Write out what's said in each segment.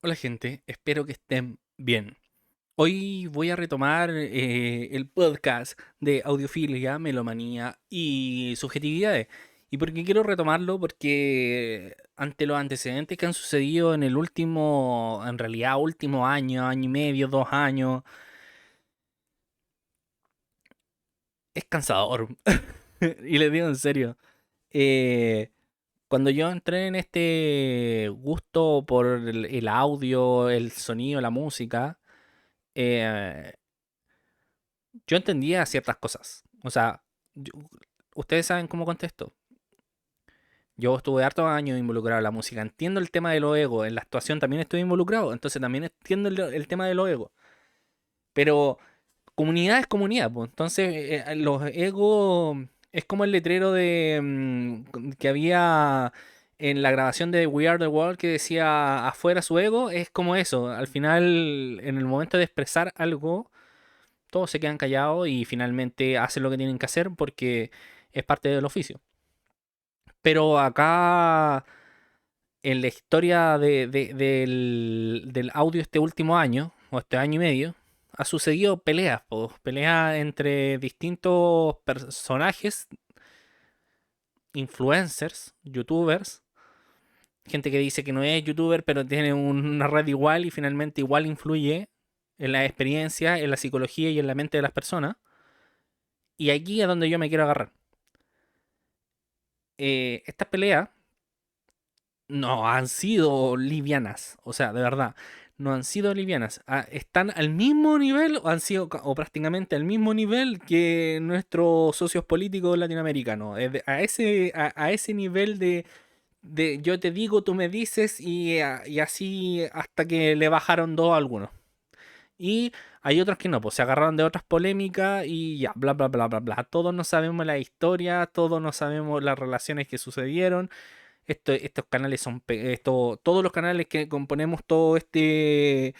Hola gente, espero que estén bien. Hoy voy a retomar el podcast de audiofilia, melomanía y subjetividades. ¿Y por qué quiero retomarlo? Porque ante los antecedentes que han sucedido en el último, en realidad último año, año y medio, 2 años, es cansador. Y les digo en serio. Eh, Cuando yo entré en este gusto por el audio, el sonido, la música, eh, yo entendía ciertas cosas. O sea, yo- ustedes saben cómo contesto. Yo estuve hartos años involucrado en la música. Entiendo el tema de los egos. En la actuación también estoy involucrado. Entonces también entiendo el tema de los egos. Pero comunidad es comunidad, pues. Entonces los egos es como el letrero de que había en la grabación de We Are the World que decía afuera su ego. Es como eso. Al final, en el momento de expresar algo todos se quedan callados y finalmente hacen lo que tienen que hacer porque es parte del oficio. Pero acá, en la historia del audio este último año, o este año y medio, ha sucedido peleas, po, peleas entre distintos personajes, influencers, youtubers, gente que dice que no es youtuber, pero tiene una red igual y finalmente igual influye en la experiencia, en la psicología y en la mente de las personas. Y aquí es donde yo me quiero agarrar. Estas peleas no han sido livianas, o sea, de verdad, no han sido livianas. Están al mismo nivel o han sido o prácticamente al mismo nivel que nuestros socios políticos latinoamericanos. A ese nivel de yo te digo, tú me dices y así hasta que le bajaron dos a algunos. Y hay otros que no, pues se agarraron de otras polémicas y ya, bla, bla, bla, bla, bla. Todos no sabemos la historia, todos no sabemos las relaciones que sucedieron. Estos canales son, todos los canales que componemos todo este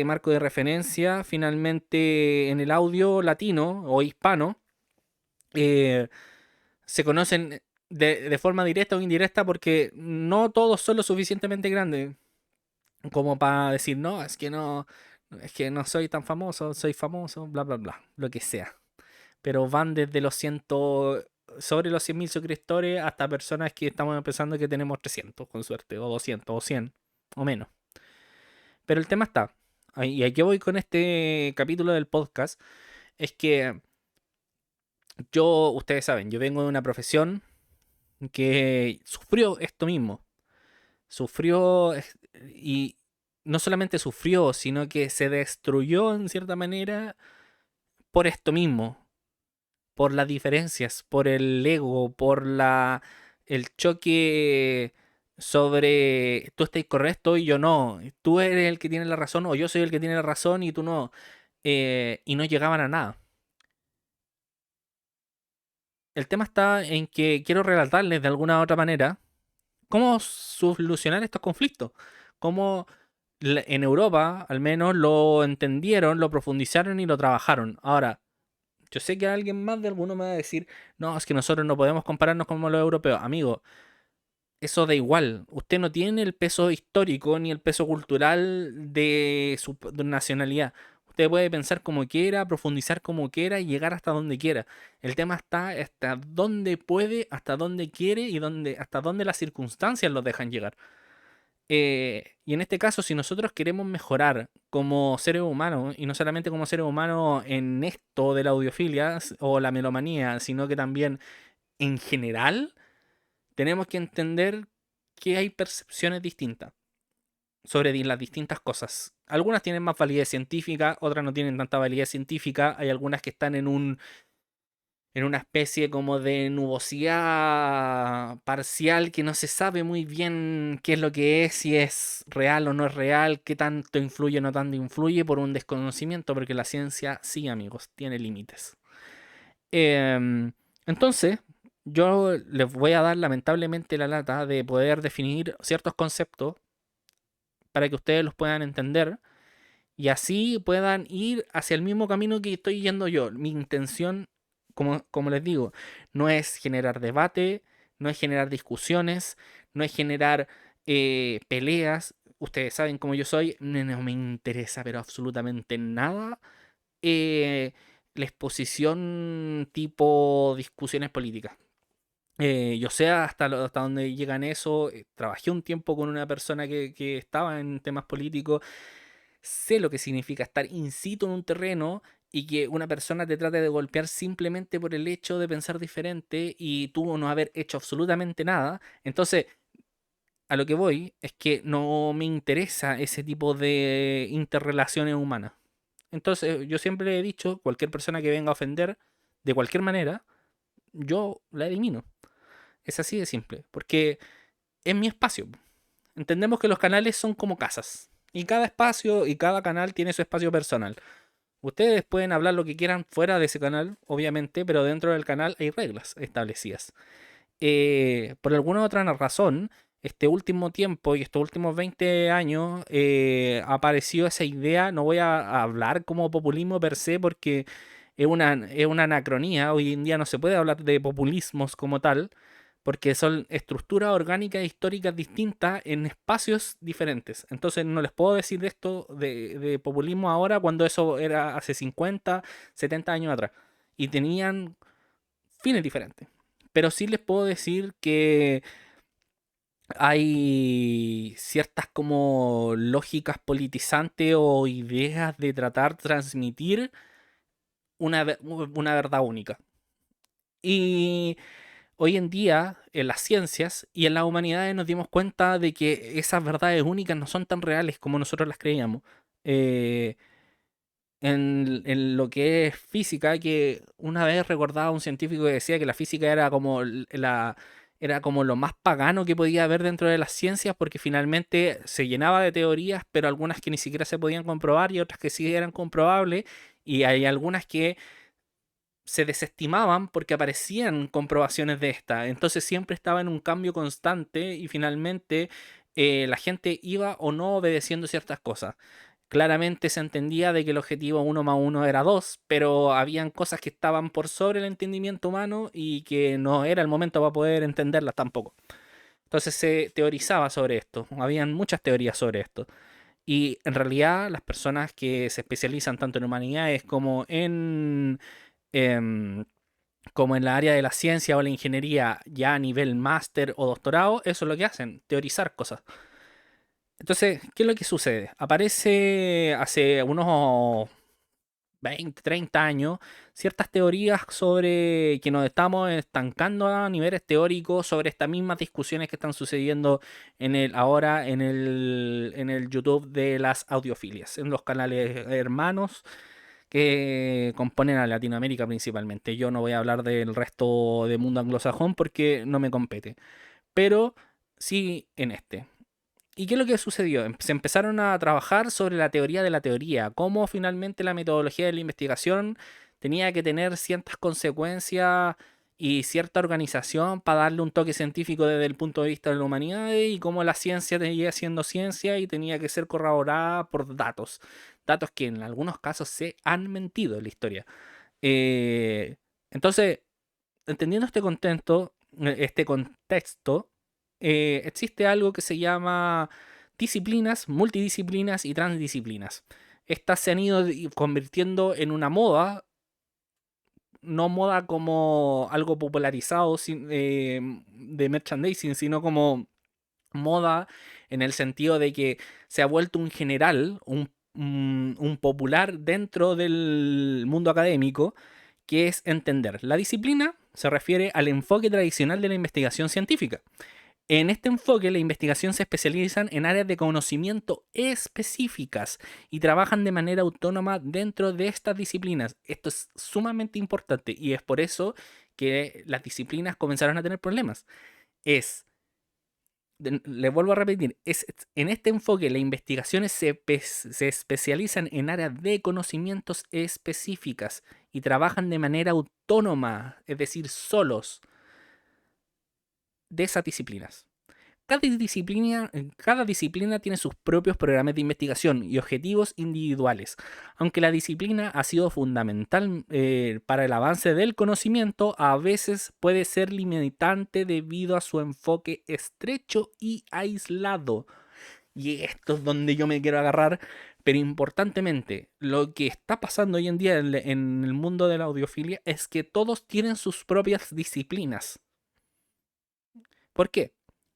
marco de referencia, finalmente en el audio latino o hispano, eh, se conocen de forma directa o indirecta porque no todos son lo suficientemente grandes como para decir, no, es que no soy tan famoso, soy famoso, bla, bla, bla, lo que sea. Pero van desde los sobre los 100.000 suscriptores hasta personas que estamos empezando que tenemos 300 con suerte, o 200 o 100 o menos. Pero el tema está, y aquí voy con este capítulo del podcast, es que ustedes saben, yo vengo de una profesión que sufrió esto mismo. Sufrió y no solamente sufrió, sino que se destruyó en cierta manera por esto mismo, por las diferencias, por el ego, por el choque sobre tú estás correcto y yo no, tú eres el que tiene la razón o yo soy el que tiene la razón y tú no, y no llegaban a nada. El tema está en que quiero relatarles de alguna u otra manera cómo solucionar estos conflictos, cómo en Europa al menos lo entendieron, lo profundizaron y lo trabajaron. Ahora, yo sé que alguien más de alguno me va a decir, no, es que nosotros no podemos compararnos como los europeos. Amigo, eso da igual. Usted no tiene el peso histórico ni el peso cultural de su nacionalidad. Usted puede pensar como quiera, profundizar como quiera y llegar hasta donde quiera. El tema está hasta dónde puede, hasta dónde quiere y hasta dónde las circunstancias lo dejan llegar. Y en este caso, si nosotros queremos mejorar como seres humanos, y no solamente como seres humanos en esto de la audiofilia o la melomanía, sino que también en general, tenemos que entender que hay percepciones distintas sobre las distintas cosas. Algunas tienen más validez científica, otras no tienen tanta validez científica. Hay algunas que están en una especie como de nubosidad parcial que no se sabe muy bien qué es lo que es, si es real o no es real, qué tanto influye o no tanto influye por un desconocimiento, porque la ciencia, sí amigos, tiene límites. Em, entonces, yo les voy a dar lamentablemente la lata de poder definir ciertos conceptos para que ustedes los puedan entender y así puedan ir hacia el mismo camino que estoy yendo yo. Mi intención, como les digo, no es generar debate, no es generar discusiones, no es generar peleas. ustedes saben cómo yo soy, no me interesa pero absolutamente nada eh, la exposición tipo discusiones políticas. Yo sé hasta dónde llegan eso. Trabajé un tiempo con una persona que estaba en temas políticos. Sé lo que significa estar in situ en un terreno y que una persona te trate de golpear simplemente por el hecho de pensar diferente y tú no haber hecho absolutamente nada. Entonces, a lo que voy es que no me interesa ese tipo de interrelaciones humanas. Entonces, yo siempre he dicho, cualquier persona que venga a ofender de cualquier manera, yo la elimino. Es así de simple, porque es mi espacio. Entendemos que los canales son como casas. Y cada espacio y cada canal tiene su espacio personal. Ustedes pueden hablar lo que quieran fuera de ese canal, obviamente, pero dentro del canal hay reglas establecidas. Por alguna otra razón, este último tiempo y estos últimos 20 años apareció esa idea. No voy a hablar como populismo per se porque es una anacronía. Hoy en día no se puede hablar de populismos como tal porque son estructuras orgánicas e históricas distintas en espacios diferentes. Entonces no les puedo decir esto de populismo ahora cuando eso era hace 50, 70 años atrás. Y tenían fines diferentes. Pero sí les puedo decir que hay ciertas como lógicas politizantes o ideas de tratar de transmitir una verdad única. Y hoy en día, en las ciencias y en las humanidades nos dimos cuenta de que esas verdades únicas no son tan reales como nosotros las creíamos. Eh, en lo que es física, que una vez recordaba a un científico que decía que la física era como era como lo más pagano que podía haber dentro de las ciencias, porque finalmente se llenaba de teorías, pero algunas que ni siquiera se podían comprobar y otras que sí eran comprobables, y hay algunas que se desestimaban porque aparecían comprobaciones de esta. Entonces siempre estaba en un cambio constante y finalmente la gente iba o no obedeciendo ciertas cosas. Claramente se entendía de que el objetivo 1 más 1 era 2, pero habían cosas que estaban por sobre el entendimiento humano y que no era el momento para poder entenderlas tampoco. Entonces se teorizaba sobre esto, habían muchas teorías sobre esto. Y en realidad las personas que se especializan tanto en humanidades em, como en la área de la ciencia o la ingeniería ya a nivel máster o doctorado, eso es lo que hacen, teorizar cosas. Entonces, ¿qué es lo que sucede? Aparece hace unos 20, 30 años ciertas teorías sobre que nos estamos estancando a niveles teóricos sobre estas mismas discusiones que están sucediendo ahora en el YouTube de las audiofilias, en los canales hermanos que componen a Latinoamérica principalmente. Yo no voy a hablar del resto del mundo anglosajón porque no me compete, pero sí en este. ¿Y qué es lo que sucedió? Se empezaron a trabajar sobre la teoría de la teoría, cómo finalmente la metodología de la investigación tenía que tener ciertas consecuencias y cierta organización para darle un toque científico desde el punto de vista de la humanidad y cómo la ciencia seguía siendo ciencia y tenía que ser corroborada por datos. Datos que en algunos casos se han mentido en la historia. Eh, entonces, entendiendo este contexto, existe algo que se llama disciplinas, multidisciplinas y transdisciplinas. Estas se han ido convirtiendo en una moda, no moda como algo popularizado de merchandising, sino como moda en el sentido de que se ha vuelto un general, un popular dentro del mundo académico, que es entender. La disciplina se refiere al enfoque tradicional de la investigación científica. En este enfoque, la investigación se especializan en áreas de conocimiento específicas y trabajan de manera autónoma dentro de estas disciplinas. Esto es sumamente importante y es por eso que las disciplinas comenzaron a tener problemas. Es Le vuelvo a repetir, en este enfoque las investigaciones se especializan en áreas de conocimientos específicas y trabajan de manera autónoma, es decir, solos de esas disciplinas. Cada disciplina tiene sus propios programas de investigación y objetivos individuales. Aunque la disciplina ha sido fundamental para el avance del conocimiento, a veces puede ser limitante debido a su enfoque estrecho y aislado. y esto es donde yo me quiero agarrar, pero importantemente, lo que está pasando hoy en día en el mundo de la audiofilia es que todos tienen sus propias disciplinas. ¿Por qué?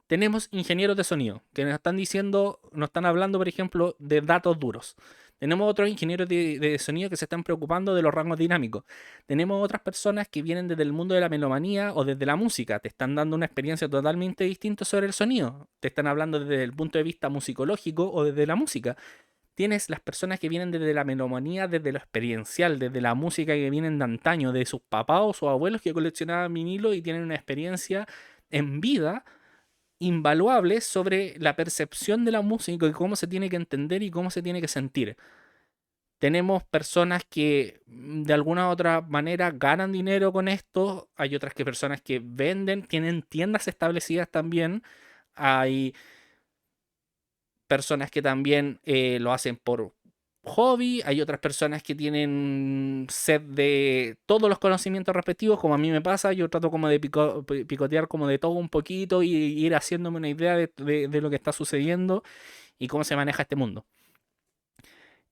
Tenemos ingenieros de sonido que nos están diciendo, nos están hablando, por ejemplo, de datos duros. Tenemos otros ingenieros de sonido que se están preocupando de los rangos dinámicos. Tenemos otras personas que vienen desde el mundo de la melomanía o desde la música. Te están dando una experiencia totalmente distinta sobre el sonido. Te están hablando desde el punto de vista musicológico o desde la música. Tienes las personas que vienen desde la melomanía, desde lo experiencial, desde la música que vienen de antaño, de sus papás o sus abuelos que coleccionaban vinilo y tienen una experiencia en vida invaluable sobre la percepción de la música y cómo se tiene que entender y cómo se tiene que sentir. Tenemos personas que de alguna u otra manera ganan dinero con esto, hay otras que personas que venden, tienen tiendas establecidas también, hay personas que también lo hacen por hobby, hay otras personas que tienen sed de todos los conocimientos respectivos, como a mí me pasa, yo trato como de picotear como de todo un poquito y ir haciéndome una idea de lo que está sucediendo y cómo se maneja este mundo.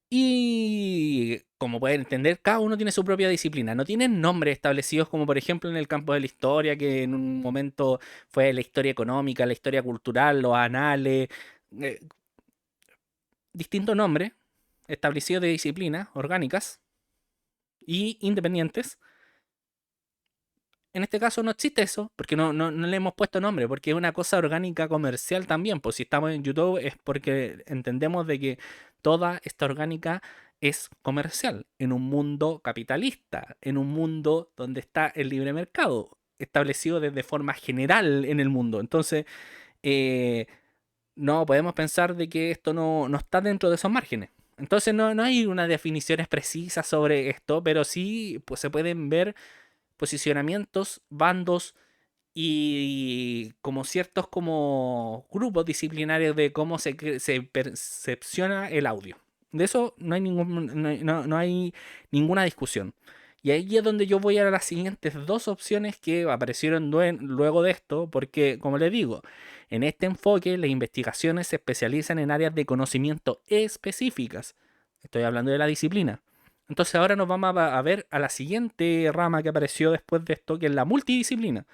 Y como pueden entender, cada uno tiene su propia disciplina. No tienen nombres establecidos como por ejemplo en el campo de la historia, que en un momento fue la historia económica, la historia cultural, los anales, eh, distintos nombres establecidos de disciplinas orgánicas y independientes. En este caso no existe eso, porque no le hemos puesto nombre, porque es una cosa orgánica comercial también. Pues si estamos en YouTube es porque entendemos de que toda esta orgánica es comercial, en un mundo capitalista, en un mundo donde está el libre mercado, establecido desde forma general en el mundo. Entonces, eh, no podemos pensar de que esto no está dentro de esos márgenes. Entonces no hay unas definiciones precisas sobre esto, pero sí pues, se pueden ver posicionamientos, bandos y como ciertos como grupos disciplinarios de cómo se percepciona el audio. De eso no hay, no hay ninguna discusión. Y ahí es donde yo voy a las siguientes dos opciones que aparecieron luego de esto, porque como les digo, en este enfoque las investigaciones se especializan en áreas de conocimiento específicas. Estoy hablando de la disciplina. Entonces ahora nos vamos a ver a la siguiente rama que apareció después de esto, que es la multidisciplina.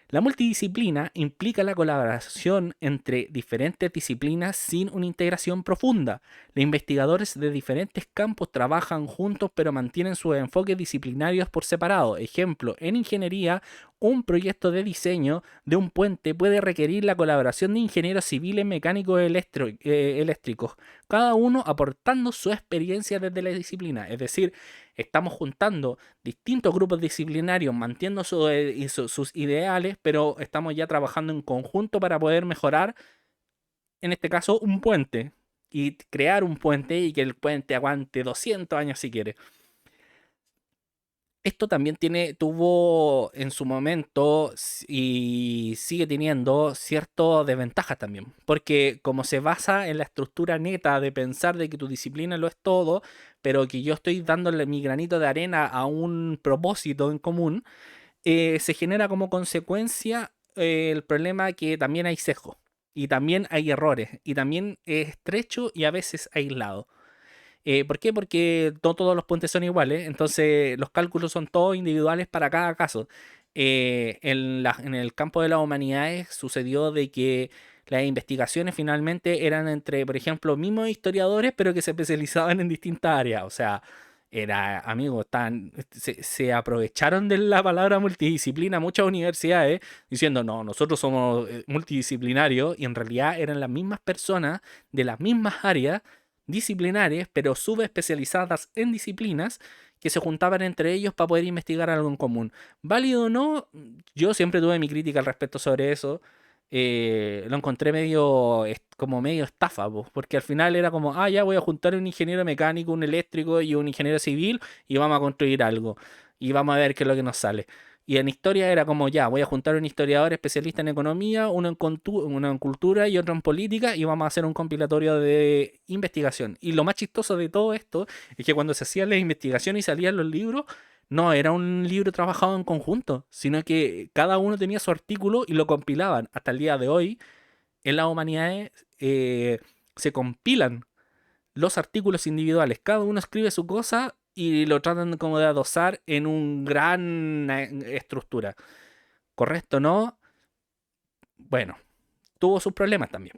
La multidisciplina implica la colaboración entre diferentes disciplinas sin una integración profunda. Los investigadores de diferentes campos trabajan juntos pero mantienen sus enfoques disciplinarios por separado. Ejemplo, en ingeniería, un proyecto de diseño de un puente puede requerir la colaboración de ingenieros civiles, mecánicos eléctricos, cada uno aportando su experiencia desde la disciplina. Es decir, estamos juntando distintos grupos disciplinarios manteniendo sus ideales, pero estamos ya trabajando en conjunto para poder mejorar, en este caso, un puente. Y crear un puente y que el puente aguante 200 años si quiere. Esto también tuvo en su momento y sigue teniendo ciertas desventajas también, porque como se basa en la estructura neta de pensar de que tu disciplina lo es todo, pero que yo estoy dándole mi granito de arena a un propósito en común, se genera como consecuencia el problema que también hay sesgo, y también hay errores, y también es estrecho y a veces aislado. ¿Por qué? Porque no todos los puentes son iguales, entonces los cálculos son todos individuales para cada caso. En el campo de las humanidades sucedió de que las investigaciones finalmente eran entre, por ejemplo, mismos historiadores, pero que se especializaban en distintas áreas. O sea, era, amigos, se aprovecharon de la palabra multidisciplina muchas universidades diciendo, no, nosotros somos multidisciplinarios, y en realidad eran las mismas personas de las mismas áreas disciplinares, pero subespecializadas en disciplinas que se juntaban entre ellos para poder investigar algo en común. ¿Válido o no? Yo siempre tuve mi crítica al respecto sobre eso. Lo encontré medio, como medio estafa, po, porque al final era como, ah, ya voy a juntar un ingeniero mecánico, un eléctrico y un ingeniero civil y vamos a construir algo. Y vamos a ver qué es lo que nos sale. Y en historia era como, ya, voy a juntar un historiador especialista en economía, uno en cultura y otro en política, y vamos a hacer un compilatorio de investigación. Y lo más chistoso de todo esto es que cuando se hacían las investigaciones y salían los libros, no era un libro trabajado en conjunto, sino que cada uno tenía su artículo y lo compilaban. Hasta el día de hoy, en las humanidades, se compilan los artículos individuales. Cada uno escribe su cosa y lo tratan como de adosar en un gran estructura. ¿Correcto o no? Bueno, tuvo sus problemas también.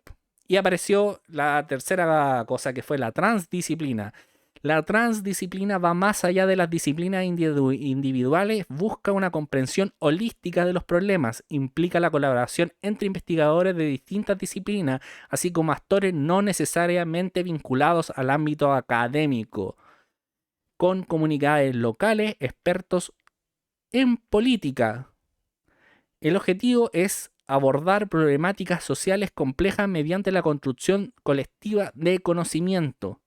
Y apareció la tercera cosa, que fue la transdisciplina. La transdisciplina va más allá de las disciplinas individuales, busca una comprensión holística de los problemas, implica la colaboración entre investigadores de distintas disciplinas, así como actores no necesariamente vinculados al ámbito académico, con comunidades locales, expertos en política. El objetivo es abordar problemáticas sociales complejas mediante la construcción colectiva de conocimiento.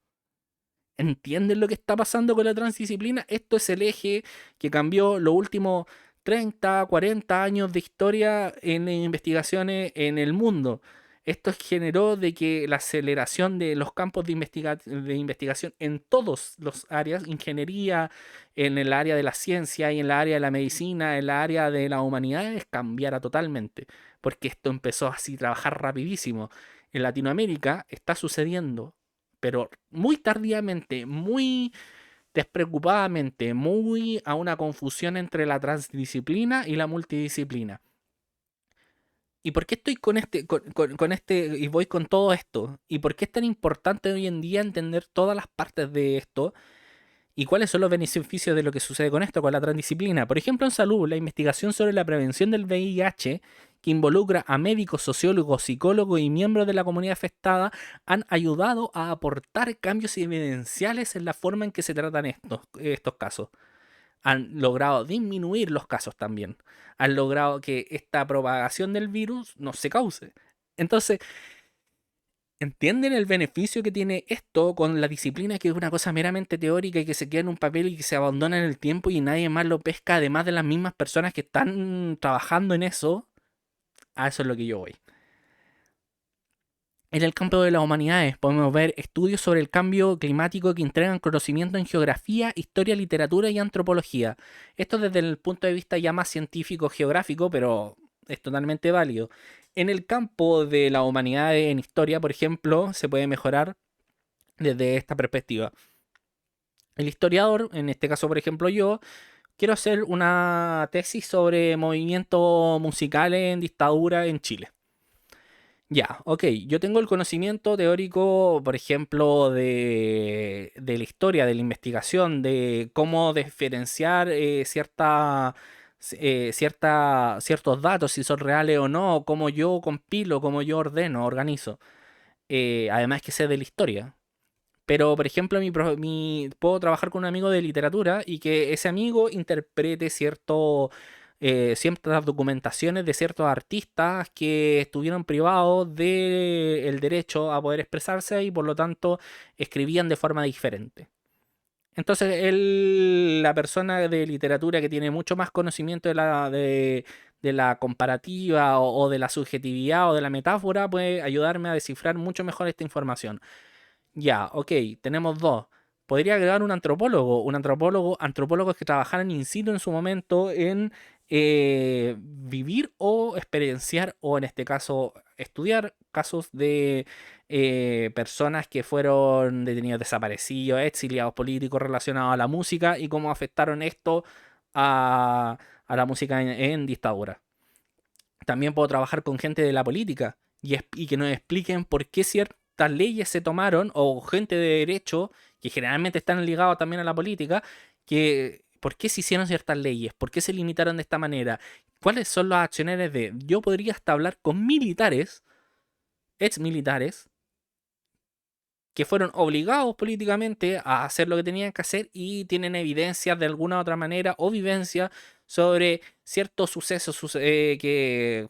¿Entienden lo que está pasando con la transdisciplina? Esto es el eje que cambió los últimos 30, 40 años de historia en investigaciones en el mundo. Esto generó de que la aceleración de los campos de investigación en todas las áreas, ingeniería, en el área de la ciencia y en el área de la medicina, en el área de las humanidades, cambiara totalmente. Porque esto empezó así a trabajar rapidísimo. En Latinoamérica está sucediendo, pero muy tardíamente, muy despreocupadamente, muy a una confusión entre la transdisciplina y la multidisciplina. ¿Y por qué estoy con este y voy con todo esto? ¿Y por qué es tan importante hoy en día entender todas las partes de esto? ¿Y cuáles son los beneficios de lo que sucede con esto, con la transdisciplina? Por ejemplo, en salud, la investigación sobre la prevención del VIH, que involucra a médicos, sociólogos, psicólogos y miembros de la comunidad afectada, han ayudado a aportar cambios evidenciales en la forma en que se tratan estos casos. Han logrado disminuir los casos también. Han logrado que esta propagación del virus no se cause. Entonces, ¿entienden el beneficio que tiene esto con la disciplina, que es una cosa meramente teórica y que se queda en un papel y que se abandona en el tiempo y nadie más lo pesca, además de las mismas personas que están trabajando en eso? A eso es lo que yo voy. En el campo de las humanidades podemos ver estudios sobre el cambio climático que entregan conocimiento en geografía, historia, literatura y antropología. Esto desde el punto de vista ya más científico geográfico, pero es totalmente válido. En el campo de la humanidad en historia, por ejemplo, se puede mejorar desde esta perspectiva. El historiador, en este caso por ejemplo yo, quiero hacer una tesis sobre movimientos musicales en dictadura en Chile. Ya, ok, yo tengo el conocimiento teórico, por ejemplo, de la historia, de la investigación, de cómo diferenciar ciertos datos, si son reales o no, cómo yo compilo, cómo yo ordeno, organizo. Además que sé de la historia. Pero, por ejemplo, puedo trabajar con un amigo de literatura y que ese amigo interprete ciertas documentaciones de ciertos artistas que estuvieron privados del derecho a poder expresarse y por lo tanto escribían de forma diferente. Entonces, la persona de literatura que tiene mucho más conocimiento de la comparativa o de la subjetividad o de la metáfora puede ayudarme a descifrar mucho mejor esta información. Ya, ok, tenemos dos. Podría agregar antropólogos que trabajaran in situ en su momento en vivir o experienciar, o en este caso estudiar casos de personas que fueron detenidos, desaparecidos, exiliados políticos relacionados a la música y cómo afectaron esto a la música en dictadura. También puedo trabajar con gente de la política y que nos expliquen por qué ciertas leyes se tomaron, o gente de derecho, que generalmente están ligados también a la política, que por qué se hicieron ciertas leyes, por qué se limitaron de esta manera, cuáles son los acciones de... Yo podría hasta hablar con militares, ex militares, que fueron obligados políticamente a hacer lo que tenían que hacer y tienen evidencias de alguna u otra manera o vivencia sobre ciertos sucesos que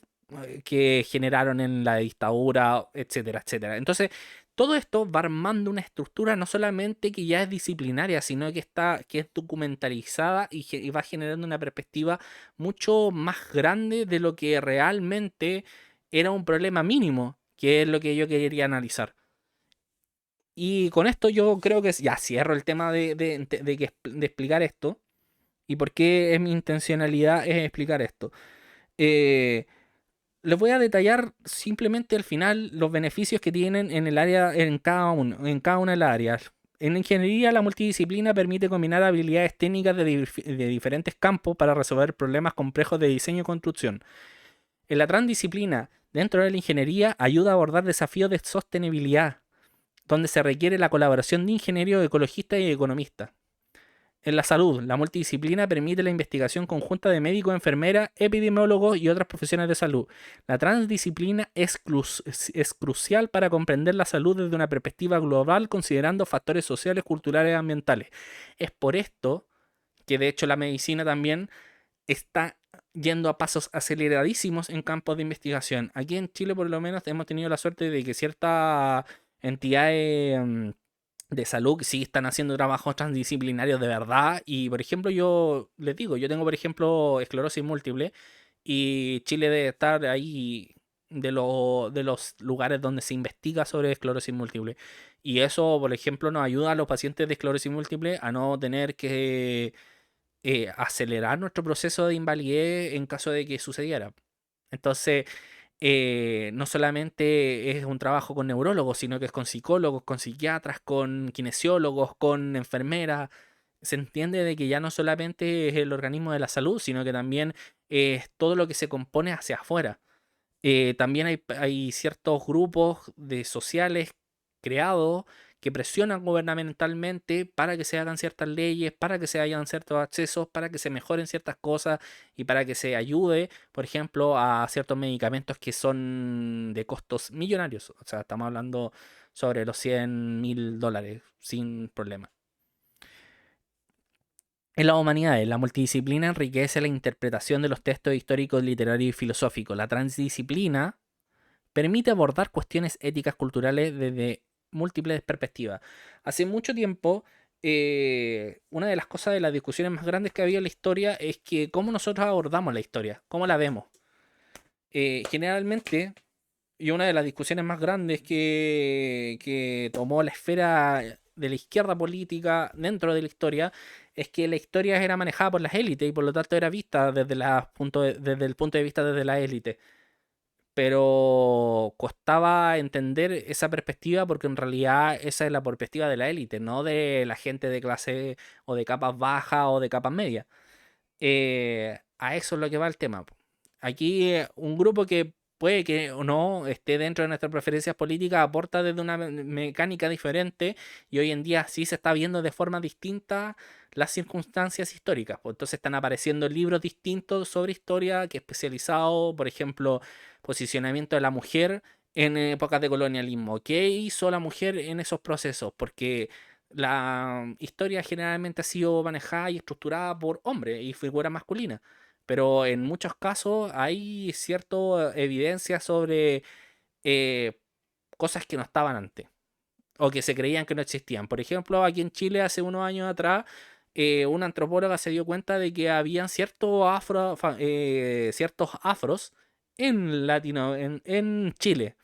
generaron en la dictadura, etcétera, etcétera. Entonces, todo esto va armando una estructura no solamente que ya es disciplinaria, sino que es documentalizada y va generando una perspectiva mucho más grande de lo que realmente era un problema mínimo, que es lo que yo quería analizar. Y con esto yo creo que ya cierro el tema de explicar esto y por qué es mi intencionalidad es explicar esto. Eh, Les voy a detallar simplemente al final los beneficios que tienen en el área, en cada una de las áreas. En ingeniería, la multidisciplina permite combinar habilidades técnicas de diferentes campos para resolver problemas complejos de diseño y construcción. En la transdisciplina, dentro de la ingeniería, ayuda a abordar desafíos de sostenibilidad, donde se requiere la colaboración de ingenieros, ecologistas y economistas. En la salud, la multidisciplina permite la investigación conjunta de médicos, enfermeras, epidemiólogos y otras profesiones de salud. La transdisciplina es crucial para comprender la salud desde una perspectiva global, considerando factores sociales, culturales y ambientales. Es por esto que de hecho la medicina también está yendo a pasos aceleradísimos en campos de investigación. Aquí en Chile por lo menos hemos tenido la suerte de que ciertas entidades de salud que sí están haciendo trabajos transdisciplinarios de verdad. Y por ejemplo, yo les digo, yo tengo por ejemplo esclerosis múltiple y Chile debe estar ahí de los lugares donde se investiga sobre esclerosis múltiple. Y eso, por ejemplo, nos ayuda a los pacientes de esclerosis múltiple a no tener que acelerar nuestro proceso de invalidez en caso de que sucediera. Entonces, no solamente es un trabajo con neurólogos, sino que es con psicólogos, con psiquiatras, con kinesiólogos, con enfermeras. Se entiende de que ya no solamente es el organismo de la salud, sino que también es todo lo que se compone hacia afuera. También hay ciertos grupos de sociales creados que presionan gubernamentalmente para que se hagan ciertas leyes, para que se hagan ciertos accesos, para que se mejoren ciertas cosas y para que se ayude, por ejemplo, a ciertos medicamentos que son de costos millonarios. O sea, estamos hablando sobre los $100.000 sin problema. En las humanidades, la multidisciplina enriquece la interpretación de los textos históricos, literarios y filosóficos. La transdisciplina permite abordar cuestiones éticas culturales desde múltiples perspectivas. Hace mucho tiempo, una de las cosas de las discusiones más grandes que había en la historia es que cómo nosotros abordamos la historia, cómo la vemos. Generalmente, y una de las discusiones más grandes que tomó la esfera de la izquierda política dentro de la historia es que la historia era manejada por las élites y por lo tanto era vista desde el punto de vista desde la élite, pero costaba entender esa perspectiva porque en realidad esa es la perspectiva de la élite, no de la gente de clase o de capas bajas o de capas medias. A eso es lo que va el tema. Aquí un grupo que puede que o no esté dentro de nuestras preferencias políticas aporta desde una mecánica diferente y hoy en día sí se está viendo de forma distinta las circunstancias históricas. Pues entonces están apareciendo libros distintos sobre historia que especializado, por ejemplo, posicionamiento de la mujer en épocas de colonialismo. ¿Qué hizo la mujer en esos procesos? Porque la historia generalmente ha sido manejada y estructurada por hombres y figuras masculinas, pero en muchos casos hay cierta evidencia sobre eh, cosas que no estaban antes o que se creían que no existían. Por ejemplo, aquí en Chile hace unos años atrás, una antropóloga se dio cuenta de que habían ciertos afros en Chile.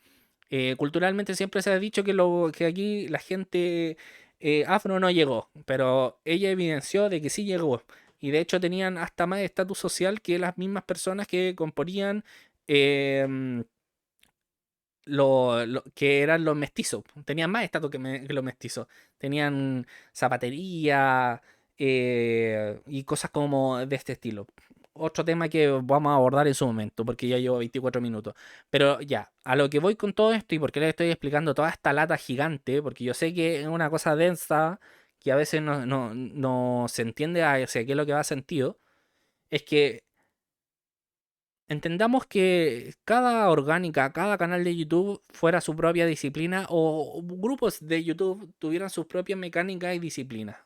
Culturalmente siempre se ha dicho que aquí la gente afro no llegó, pero ella evidenció de que sí llegó. Y de hecho tenían hasta más estatus social que las mismas personas que componían em, que eran los mestizos. Tenían más estatus que los mestizos. Tenían zapatería y cosas como de este estilo. Otro tema que vamos a abordar en su momento, porque ya llevo 24 minutos. Pero ya, a lo que voy con todo esto y por qué les estoy explicando toda esta lata gigante, porque yo sé que es una cosa densa que a veces no se entiende hacia qué es lo que va sentido, es que entendamos que cada orgánica, cada canal de YouTube fuera su propia disciplina o grupos de YouTube tuvieran sus propias mecánicas y disciplinas.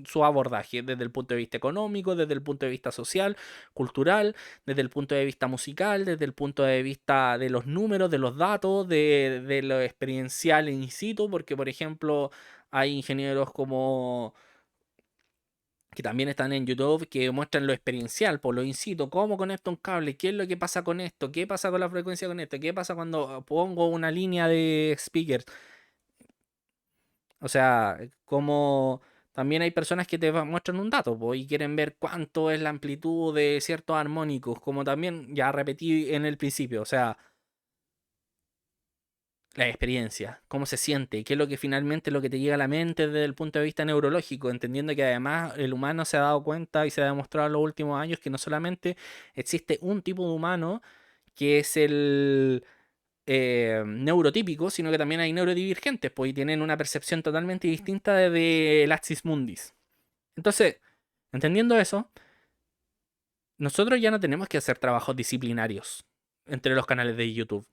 Su abordaje desde el punto de vista económico, desde el punto de vista social, cultural, desde el punto de vista musical, desde el punto de vista de los números, de los datos, de lo experiencial in situ, porque por ejemplo hay ingenieros como que también están en YouTube, que muestran lo experiencial, por lo in situ, cómo conecto un cable, qué es lo que pasa con esto, qué pasa con la frecuencia con esto, qué pasa cuando pongo una línea de speakers. O sea, cómo También hay personas que te muestran un dato po, y quieren ver cuánto es la amplitud de ciertos armónicos, como también ya repetí en el principio, o sea, la experiencia, cómo se siente, qué es lo que finalmente lo que te llega a la mente desde el punto de vista neurológico, entendiendo que además el humano se ha dado cuenta y se ha demostrado en los últimos años que no solamente existe un tipo de humano, que es el neurotípico, sino que también hay neurodivergentes, pues y tienen una percepción totalmente distinta de el axis mundis. Entonces, entendiendo eso, nosotros ya no tenemos que hacer trabajos disciplinarios entre los canales de YouTube.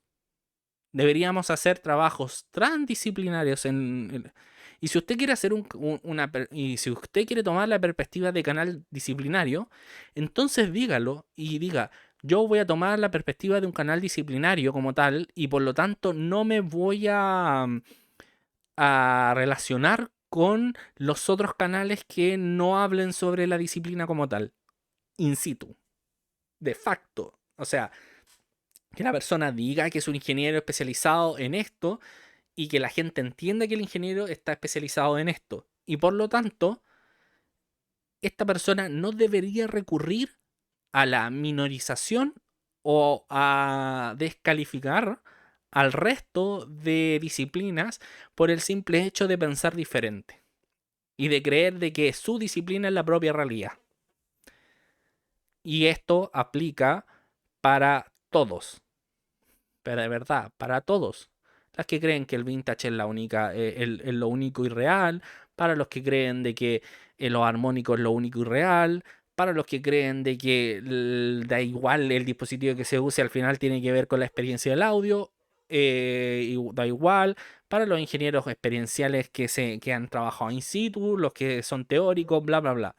Deberíamos hacer trabajos transdisciplinarios y si usted quiere hacer y si usted quiere tomar la perspectiva de canal disciplinario, entonces dígalo y diga, yo voy a tomar la perspectiva de un canal disciplinario como tal y por lo tanto no me voy a relacionar con los otros canales que no hablen sobre la disciplina como tal, in situ, de facto. O sea, que la persona diga que es un ingeniero especializado en esto y que la gente entienda que el ingeniero está especializado en esto. Y por lo tanto, esta persona no debería recurrir a la minorización o a descalificar al resto de disciplinas por el simple hecho de pensar diferente y de creer de que su disciplina es la propia realidad. Y esto aplica para todos, pero de verdad, para todos. Las que creen que el vintage es la única, lo único y real, para los que creen de que los armónicos es lo único y real, para los que creen de que da igual el dispositivo que se use, al final tiene que ver con la experiencia del audio, y da igual, para los ingenieros experienciales que han trabajado in situ, los que son teóricos, bla, bla, bla.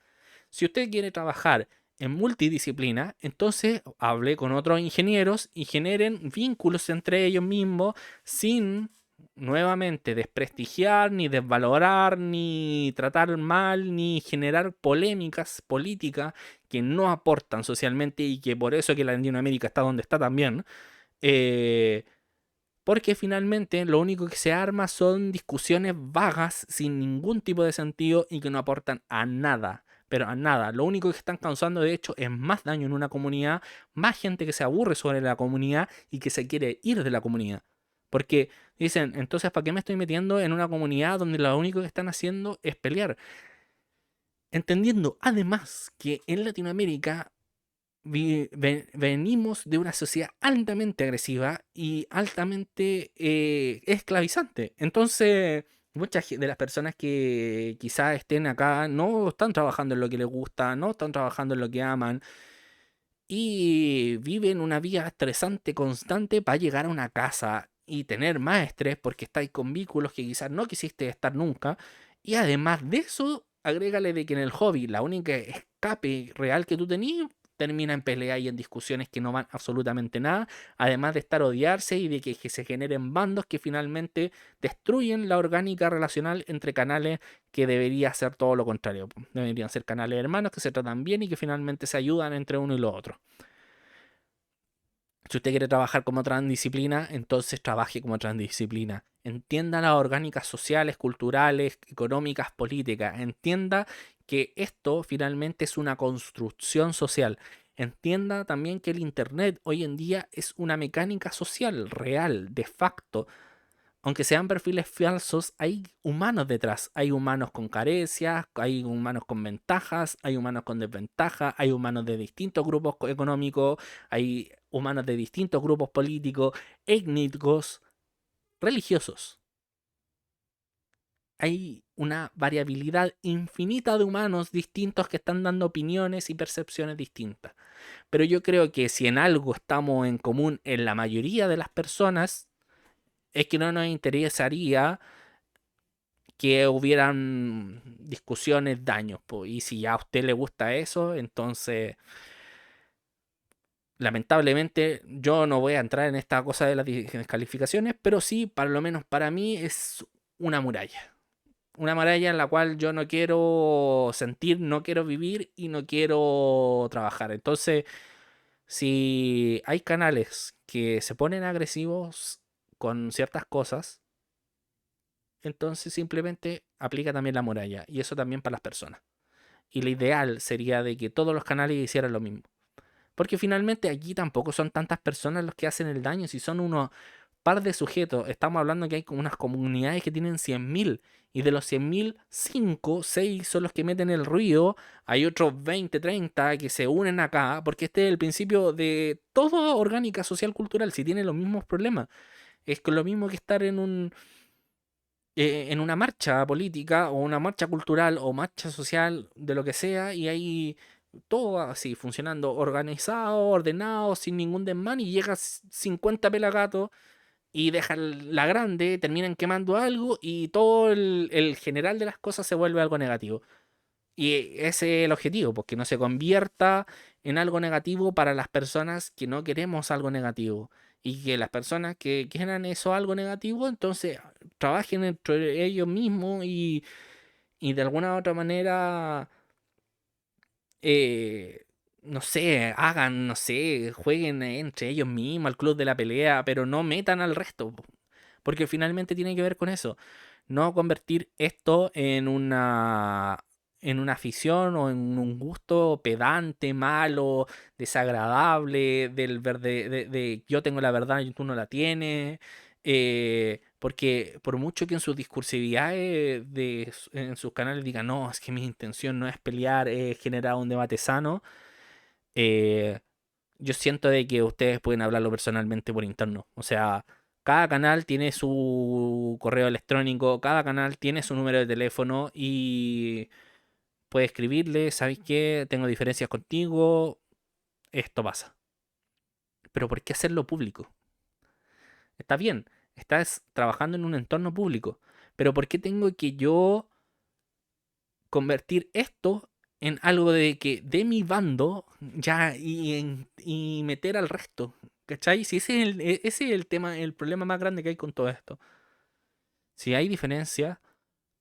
Si usted quiere trabajar en multidisciplina, entonces hable con otros ingenieros y generen vínculos entre ellos mismos sin nuevamente desprestigiar, ni desvalorar, ni tratar mal, ni generar polémicas políticas que no aportan socialmente y que por eso que la Latinoamérica está donde está también. eh, Porque finalmente lo único que se arma son discusiones vagas sin ningún tipo de sentido y que no aportan a nada. Pero a nada. Lo único que están causando de hecho es más daño en una comunidad, más gente que se aburre sobre la comunidad y que se quiere ir de la comunidad. Porque dicen, entonces, ¿para qué me estoy metiendo en una comunidad donde lo único que están haciendo es pelear? Entendiendo además que en Latinoamérica venimos de una sociedad altamente agresiva y altamente esclavizante. Entonces, muchas de las personas que quizás estén acá no están trabajando en lo que les gusta, no están trabajando en lo que aman y viven una vida estresante constante para llegar a una casa y tener más estrés porque estáis con vínculos que quizás no quisiste estar nunca. Y además de eso, agrégale de que en el hobby la única escape real que tú tenías termina en pelea y en discusiones que no van absolutamente nada, además de estar odiarse y de que se generen bandos que finalmente destruyen la orgánica relacional entre canales que debería ser todo lo contrario. Deberían ser canales hermanos que se tratan bien y que finalmente se ayudan entre uno y los otros. Si usted quiere trabajar como transdisciplina, entonces trabaje como transdisciplina. Entienda las orgánicas sociales, culturales, económicas, políticas. Entienda que esto finalmente es una construcción social. Entienda también que el Internet hoy en día es una mecánica social real, de facto. Aunque sean perfiles falsos, hay humanos detrás. Hay humanos con carencias, hay humanos con ventajas, hay humanos con desventajas, hay humanos de distintos grupos económicos, hay humanos de distintos grupos políticos, étnicos, religiosos. Hay una variabilidad infinita de humanos distintos que están dando opiniones y percepciones distintas. Pero yo creo que si en algo estamos en común en la mayoría de las personas, es que no nos interesaría que hubieran discusiones, daños. Y si a usted le gusta eso, entonces lamentablemente yo no voy a entrar en esta cosa de las descalificaciones, pero sí, para lo menos para mí es una muralla. Una muralla en la cual yo no quiero sentir, no quiero vivir y no quiero trabajar. Entonces, si hay canales que se ponen agresivos con ciertas cosas, entonces simplemente aplica también la muralla. Y eso también para las personas. Y lo ideal sería de que todos los canales hicieran lo mismo. Porque finalmente aquí tampoco son tantas personas los que hacen el daño, si son unos par de sujetos. Estamos hablando que hay como unas comunidades que tienen 100.000 y de los 100.000, 5, 6 son los que meten el ruido. Hay otros 20, 30 que se unen acá, porque este es el principio de toda orgánica social cultural, si tiene los mismos problemas. Es lo mismo que estar en una marcha política o una marcha cultural o marcha social de lo que sea y hay todo así funcionando organizado, ordenado, sin ningún desmán y llega 50 pelagatos y dejan la grande, terminan quemando algo y todo el general de las cosas se vuelve algo negativo. Y ese es el objetivo, porque no se convierta en algo negativo para las personas que no queremos algo negativo. Y que las personas que quieran eso algo negativo, entonces trabajen entre ellos mismos y de alguna u otra manera, eh, no sé, hagan, no sé, jueguen entre ellos mismos al club de la pelea, pero no metan al resto. Porque finalmente tiene que ver con eso. No convertir esto en una afición o en un gusto pedante, malo, desagradable, del verde, de yo tengo la verdad y tú no la tienes. Porque por mucho que en sus discursividades en sus canales digan, no, es que mi intención no es pelear, es generar un debate sano. eh, yo siento de que ustedes pueden hablarlo personalmente por interno. O sea, cada canal tiene su correo electrónico, cada canal tiene su número de teléfono y puede escribirle, ¿sabes qué? Tengo diferencias contigo, esto pasa. Pero ¿por qué hacerlo público? Está bien, estás trabajando en un entorno público, pero ¿por qué tengo que yo convertir esto en algo de que de mi bando ya y meter al resto? ¿Cachai? Si ese es el tema, el problema más grande que hay con todo esto. Si hay diferencias,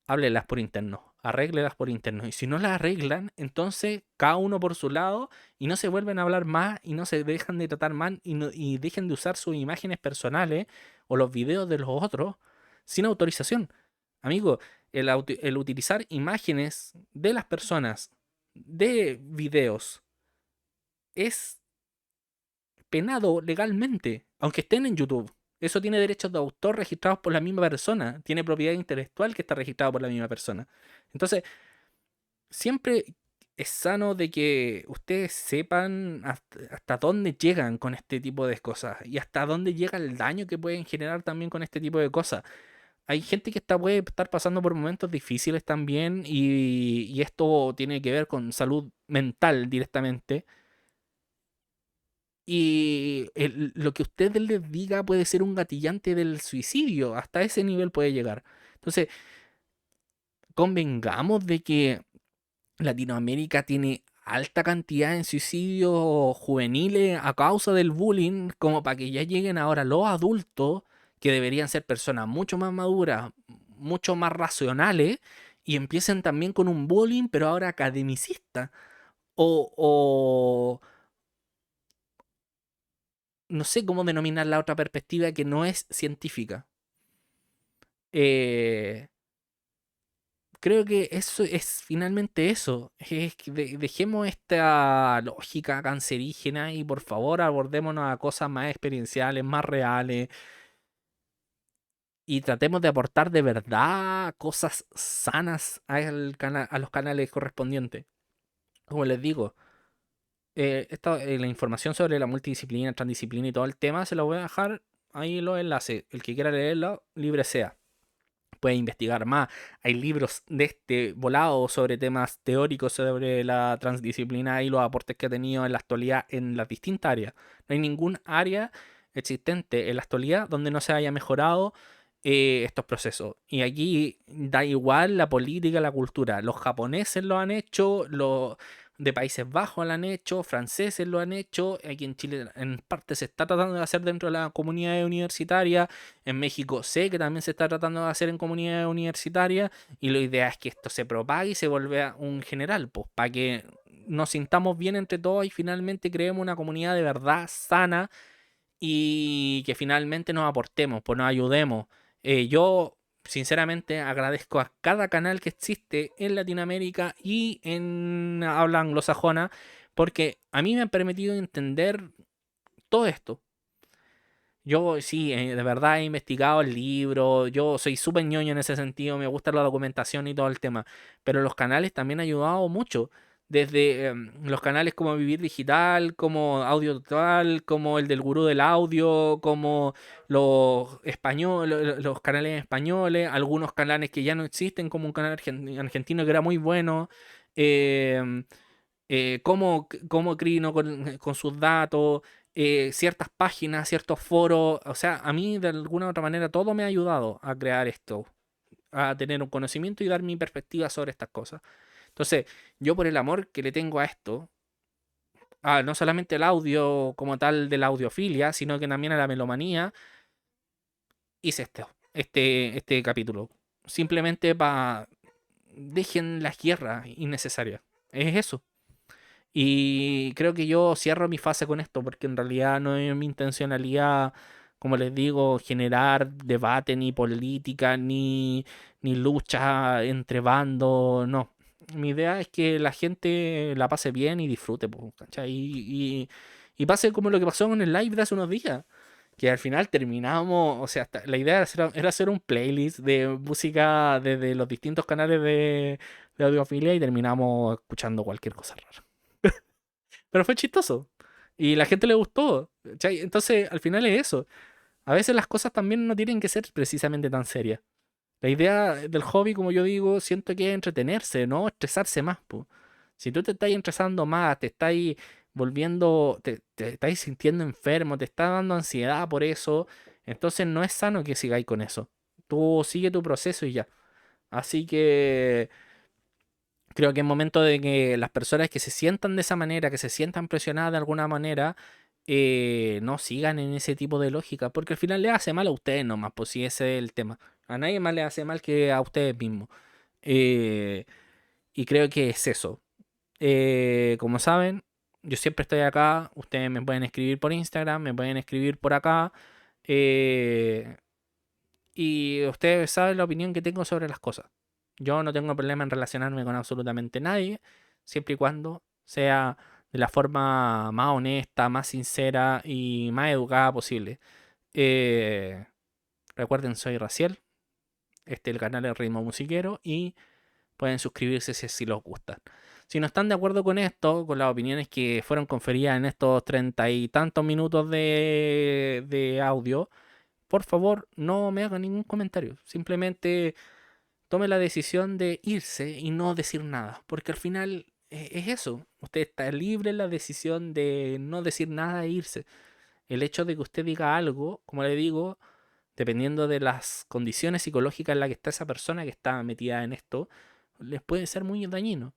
háblelas por interno, arréglelas por interno. Y si no las arreglan, entonces cada uno por su lado y no se vuelven a hablar más y no se dejan de tratar mal y dejen de usar sus imágenes personales o los videos de los otros sin autorización. Amigo, el utilizar imágenes de las personas de videos es penado legalmente, aunque estén en YouTube. Eso tiene derechos de autor registrados por la misma persona, tiene propiedad intelectual que está registrada por la misma persona. Entonces, siempre es sano de que ustedes sepan hasta dónde llegan con este tipo de cosas y hasta dónde llega el daño que pueden generar también con este tipo de cosas. Hay gente que puede estar pasando por momentos difíciles también y esto tiene que ver con salud mental directamente. Y lo que usted les diga puede ser un gatillante del suicidio, hasta ese nivel puede llegar. Entonces, convengamos de que Latinoamérica tiene alta cantidad de suicidios juveniles a causa del bullying, como para que ya lleguen ahora los adultos, que deberían ser personas mucho más maduras, mucho más racionales, y empiecen también con un bullying, pero ahora academicista. O no sé cómo denominar la otra perspectiva que no es científica. Eh, Creo que eso es finalmente eso. Es que dejemos esta lógica cancerígena y por favor abordémonos a cosas más experienciales, más reales y tratemos de aportar de verdad cosas sanas a los canales correspondientes. Como les digo, la información sobre la multidisciplina, transdisciplina y todo el tema se lo voy a dejar ahí los enlaces. El que quiera leerlo, libre sea. Puede investigar más. Hay libros de este volado sobre temas teóricos sobre la transdisciplina y los aportes que ha tenido en la actualidad en las distintas áreas. No hay ningún área existente en la actualidad donde no se haya mejorado estos procesos. Y aquí da igual la política, la cultura. Los japoneses lo han hecho, los de Países Bajos lo han hecho, franceses lo han hecho, aquí en Chile en parte se está tratando de hacer dentro de la comunidad universitaria, en México sé que también se está tratando de hacer en comunidades universitarias y la idea es que esto se propague y se vuelva un general, pues para que nos sintamos bien entre todos y finalmente creemos una comunidad de verdad sana y que finalmente nos aportemos, pues nos ayudemos. Yo sinceramente agradezco a cada canal que existe en Latinoamérica y en habla anglosajona, porque a mí me han permitido entender todo esto. Yo sí, de verdad he investigado el libro, yo soy súper ñoño en ese sentido, me gusta la documentación y todo el tema, pero los canales también han ayudado mucho, desde los canales como Vivir Digital, como Audio Total, como el del Gurú del Audio, como los españoles, los canales españoles, algunos canales que ya no existen, como un canal argentino que era muy bueno, eh, cómo Crino con sus datos, ciertas páginas, ciertos foros. O sea, a mí de alguna u otra manera todo me ha ayudado a crear esto, a tener un conocimiento y dar mi perspectiva sobre estas cosas. Entonces, yo por el amor que le tengo a esto, no solamente el audio como tal de la audiofilia, sino que también a la melomanía, hice este capítulo. Simplemente para dejen las guerras innecesarias. Es eso. Y creo que yo cierro mi fase con esto, porque en realidad no es mi intencionalidad, como les digo, generar debate, ni política, ni lucha entre bandos, no. Mi idea es que la gente la pase bien y disfrute, po, ¿cachai? Y pase como lo que pasó en el live de hace unos días, que al final terminamos, o sea, la idea era hacer un playlist de música desde los distintos canales de audiofilia y terminamos escuchando cualquier cosa rara. Pero fue chistoso. Y la gente le gustó. ¿Cachai? Entonces, al final es eso. A veces las cosas también no tienen que ser precisamente tan serias. La idea del hobby, como yo digo, siento que es entretenerse, no estresarse más, po. Si tú te estás estresando más, te estás volviendo, te estás sintiendo enfermo, te está dando ansiedad por eso, entonces no es sano que sigáis con eso. Tú sigue tu proceso y ya. Así que creo que es momento de que las personas que se sientan de esa manera, que se sientan presionadas de alguna manera, no sigan en ese tipo de lógica, porque al final le hace mal a ustedes nomás, pues si ese es el tema. A nadie más le hace mal que a ustedes mismos. Eh, y creo que es eso. Como saben, yo siempre estoy acá, ustedes me pueden escribir por Instagram, me pueden escribir por acá, eh, y ustedes saben la opinión que tengo sobre las cosas. Yo no tengo problema en relacionarme con absolutamente nadie, siempre y cuando sea de la forma más honesta, más sincera y más educada posible. Eh, Recuerden, soy Raciel, este es el canal de Ritmo Musiquero y pueden suscribirse si así les gusta. Si no están de acuerdo con esto, con las opiniones que fueron conferidas en estos 30 y tantos minutos de audio, por favor no me hagan ningún comentario. Simplemente tome la decisión de irse y no decir nada, porque al final es eso. Usted está libre en la decisión de no decir nada e irse. El hecho de que usted diga algo, como le digo, dependiendo de las condiciones psicológicas en las que está esa persona que está metida en esto, les puede ser muy dañino.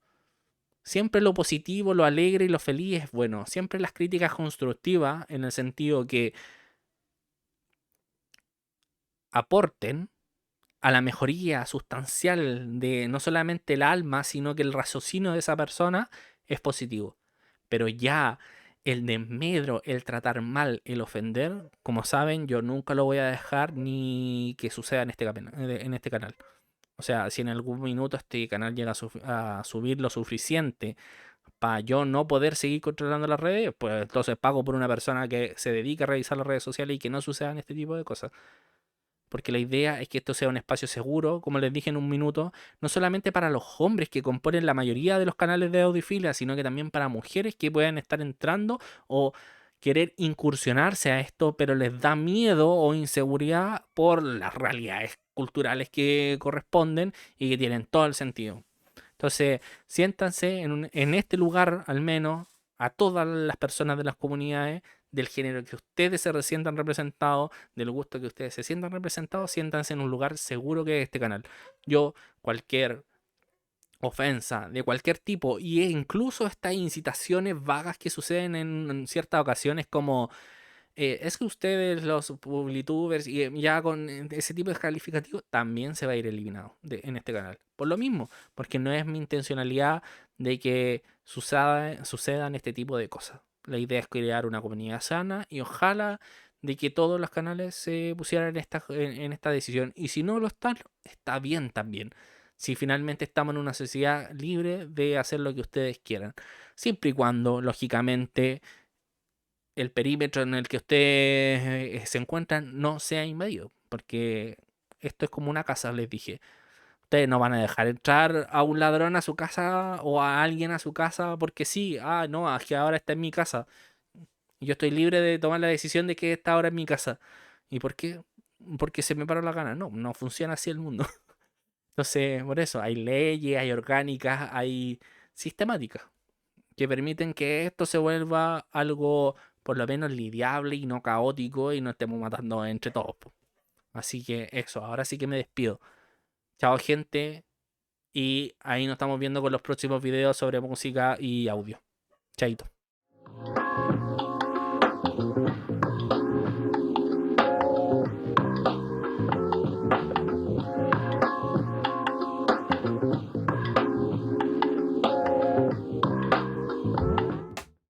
Siempre lo positivo, lo alegre y lo feliz es bueno. Siempre las críticas constructivas, en el sentido que aporten a la mejoría sustancial de no solamente el alma, sino que el raciocinio de esa persona es positivo. Pero ya el desmedro, el tratar mal, el ofender, como saben, yo nunca lo voy a dejar ni que suceda en este canal. O sea, si en algún minuto este canal llega a subir lo suficiente para yo no poder seguir controlando las redes, pues entonces pago por una persona que se dedique a revisar las redes sociales y que no sucedan este tipo de cosas. Porque la idea es que esto sea un espacio seguro, como les dije en un minuto, no solamente para los hombres que componen la mayoría de los canales de audiofilia, sino que también para mujeres que puedan estar entrando o querer incursionarse a esto, pero les da miedo o inseguridad por las realidades culturales que corresponden y que tienen todo el sentido. Entonces, siéntanse en este lugar, al menos, a todas las personas de las comunidades, del género que ustedes se sientan representados, del gusto que ustedes se sientan representados, siéntanse en un lugar seguro que es este canal. Yo, cualquier ofensa de cualquier tipo, e incluso estas incitaciones vagas que suceden en ciertas ocasiones, como es que ustedes, los publitubers, y ya con ese tipo de calificativos, también se va a ir eliminado en este canal. Por lo mismo, porque no es mi intencionalidad de que sucedan este tipo de cosas. La idea es crear una comunidad sana y ojalá de que todos los canales se pusieran en esta decisión. Y si no lo están, está bien también. Si finalmente estamos en una sociedad libre de hacer lo que ustedes quieran. Siempre y cuando, lógicamente, el perímetro en el que ustedes se encuentran no sea invadido. Porque esto es como una casa, les dije. Ustedes no van a dejar entrar a un ladrón a su casa o a alguien a su casa porque sí. Ah, no, es que ahora está en mi casa. Yo estoy libre de tomar la decisión de que esta ahora es mi casa. ¿Y por qué? Porque se me paró la gana. No, no funciona así el mundo. Entonces, por eso, hay leyes, hay orgánicas, hay sistemáticas que permiten que esto se vuelva algo por lo menos lidiable y no caótico y no estemos matando entre todos, po. Así que eso, ahora sí que me despido. Chao, gente. Y ahí nos estamos viendo con los próximos videos sobre música y audio. Chaito.